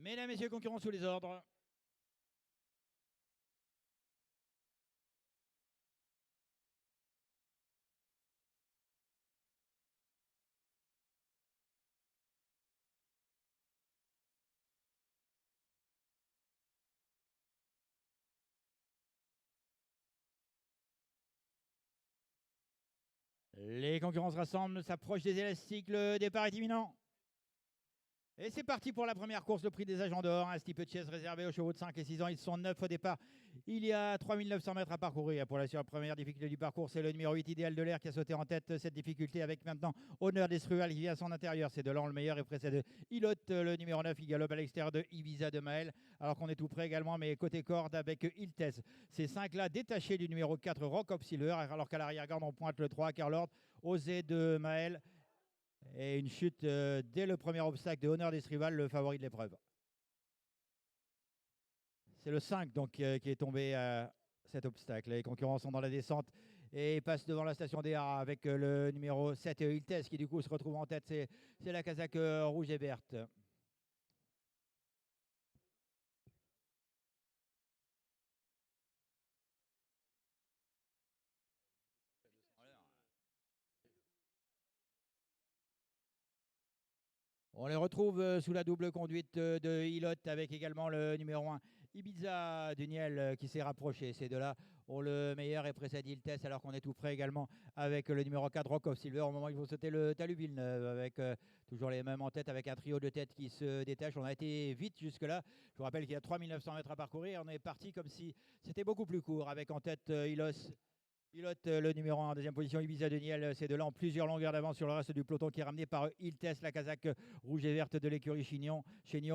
Mesdames, Messieurs, concurrents sous les ordres. Les concurrents se rassemblent, s'approchent des élastiques, le départ est imminent. Et c'est parti pour la première course, le prix des agents d'or. Un petit peu de chaise réservé aux chevaux de 5 et 6 ans. Ils sont 9 au départ. Il y a 3900 mètres à parcourir. Pour la première difficulté du parcours, c'est le numéro 8, Idéal de l'air, qui a sauté en tête cette difficulté avec maintenant Honneur d'Estruval qui vient à son intérieur. C'est Delan le meilleur et précède Ilot, le numéro 9. Il galope à l'extérieur de Ibiza de Maël. Alors qu'on est tout près également, mais côté corde avec Iltes. Ces 5-là détachés du numéro 4, Rock of Silver. Alors qu'à l'arrière-garde, on pointe le 3, Carlord, Osé de Maël. Et une chute dès le premier obstacle de Honneur d'Estruval, le favori de l'épreuve. C'est le 5 donc, qui est tombé à cet obstacle. Les concurrents sont dans la descente et passent devant la station DA avec le numéro 7, Iltes, qui du coup se retrouve en tête. C'est la casaque rouge et verte. On les retrouve sous la double conduite de Ilot avec également le numéro 1 Ibiza Duniel qui s'est rapproché. Ces deux-là ont le meilleur et précède Iltes alors qu'on est tout près également avec le numéro 4 Rock of Silver. Au moment où il faut sauter le Talus Villeneuve avec toujours les mêmes en tête avec un trio de tête qui se détache. On a été vite jusque-là. Je vous rappelle qu'il y a 3900 mètres à parcourir. On est parti comme si c'était beaucoup plus court avec en tête Ilos. Pilote le numéro 1 en deuxième position, Ibiza Deniel. C'est de là en plusieurs longueurs d'avance sur le reste du peloton qui est ramené par Iltes, la casaque rouge et verte de l'écurie Chignon.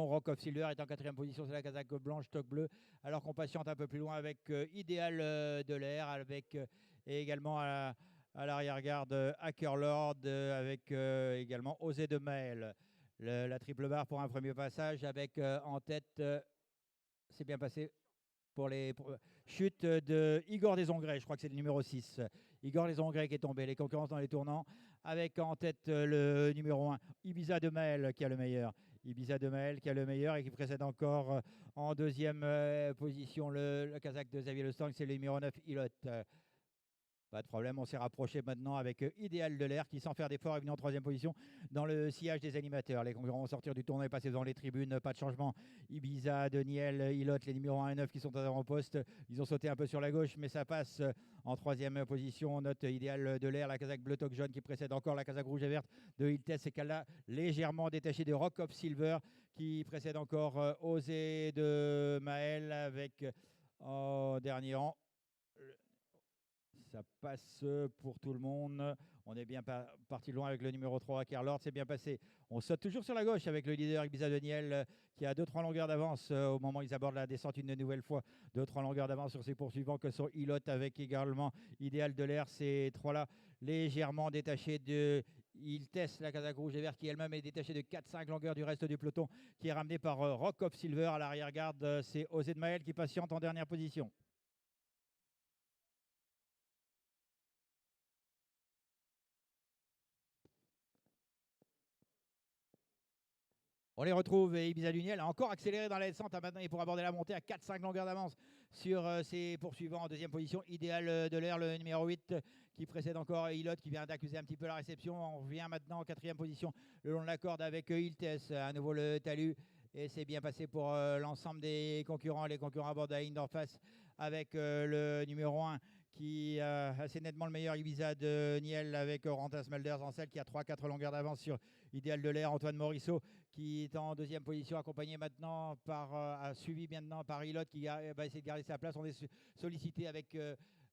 Rock of Silver est en quatrième position, c'est la casaque blanche, toque bleue. Alors qu'on patiente un peu plus loin avec Idéal de l'air, avec et également à l'arrière-garde Hackerlord, avec également Osé de Maël. La triple barre pour un premier passage avec en tête, c'est bien passé pour les chutes de Igor Desongrais, je crois que c'est le numéro 6. Igor Desongrais qui est tombé, les concurrences dans les tournants, avec en tête le numéro 1, Ibiza de Maël qui a le meilleur. Ibiza de Maël qui a le meilleur et qui précède encore en deuxième position le Kazakh de Xavier Lestang, c'est le numéro 9, Ilot. Pas de problème, on s'est rapproché maintenant avec Idéal de l'air qui, sans faire d'effort, est venu en troisième position dans le sillage des animateurs. Les concurrents vont sortir du tournoi et passer dans les tribunes, pas de changement. Ibiza, Deniel, Ilot, les numéros 1 et 9 qui sont en poste. Ils ont sauté un peu sur la gauche, mais ça passe en troisième position. On note Idéal de l'air, la casaque bleu toque jaune qui précède encore la casaque rouge et verte de Iltes et Kala, légèrement détaché de Rock of Silver qui précède encore Osé de Maël avec en dernier rang. Ça passe pour tout le monde. On est bien parti loin avec le numéro 3, Carlord. C'est bien passé. On saute toujours sur la gauche avec le leader Ibiza Deniel qui a 2-3 longueurs d'avance au moment où ils abordent la descente une nouvelle fois. 2-3 longueurs d'avance sur ses poursuivants que sont Ilot avec également Idéal de l'air. Ces trois-là légèrement détachés de Iltes, la casaque rouge et vert qui elle-même est détachée de 4-5 longueurs du reste du peloton qui est ramené par Rock of Silver à l'arrière-garde. C'est Osé de Maël qui patiente en dernière position. On les retrouve et Ibiza Duniel a encore accéléré dans la descente maintenant et pour aborder la montée à 4-5 longueurs d'avance sur ses poursuivants en deuxième position. Idéal de l'air, le numéro 8 qui précède encore Ilot qui vient d'accuser un petit peu la réception. On revient maintenant en quatrième position le long de la corde avec Iltes, à nouveau le talus. Et c'est bien passé pour l'ensemble des concurrents. Les concurrents à bord de la ligne d'en face avec le numéro 1 qui a assez nettement le meilleur Ibiza de Niel avec Rantas Mulders en selle qui a 3-4 longueurs d'avance sur Idéal de l'air. Antoine Morisseau qui est en deuxième position accompagné maintenant par, suivi maintenant par Ilot qui va essayer de garder sa place. On est sollicité avec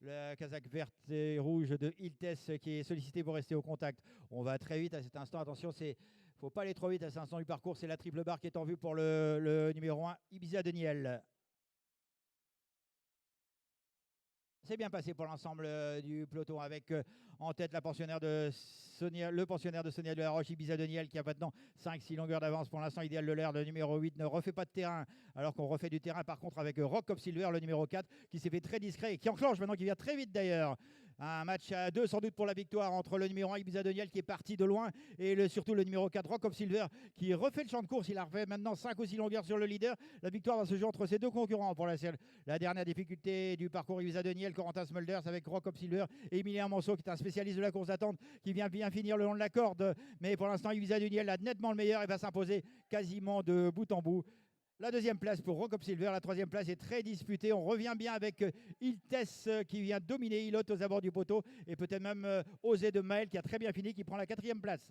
la casaque verte et rouge de Iltes qui est sollicité pour rester au contact. On va très vite à cet instant. Attention, il ne faut pas aller trop vite à cet instant du parcours. C'est la triple barre qui est en vue pour le numéro 1, Ibiza de Niel. C'est bien passé pour l'ensemble du peloton avec en tête la pensionnaire de Sonia, le pensionnaire de Sonia de la Roche, Ibiza Deniel qui a maintenant 5-6 longueurs d'avance pour l'instant. Idéal de l'air, le numéro 8 ne refait pas de terrain alors qu'on refait du terrain par contre avec Rock of Silver, le numéro 4 qui s'est fait très discret et qui enclenche maintenant, qui vient très vite d'ailleurs Un match à deux sans doute pour la victoire entre le numéro 1 Ibiza Deniel qui est parti de loin et surtout le numéro 4 Rock of Silver qui refait le champ de course. Il a refait maintenant 5 ou 6 longueurs sur le leader. La victoire va se jouer entre ces deux concurrents pour la dernière difficulté du parcours Ibiza Deniel, Corentin Smulders avec Rock of Silver et Emilien Monceau qui est un spécialiste de la course d'attente qui vient bien finir le long de la corde. Mais pour l'instant, Ibiza Deniel a nettement le meilleur et va s'imposer quasiment de bout en bout. La deuxième place pour Rock of Silver. La troisième place est très disputée. On revient bien avec Iltes qui vient dominer Ilot aux abords du poteau et peut-être même Osé de Maël qui a très bien fini, qui prend la quatrième place.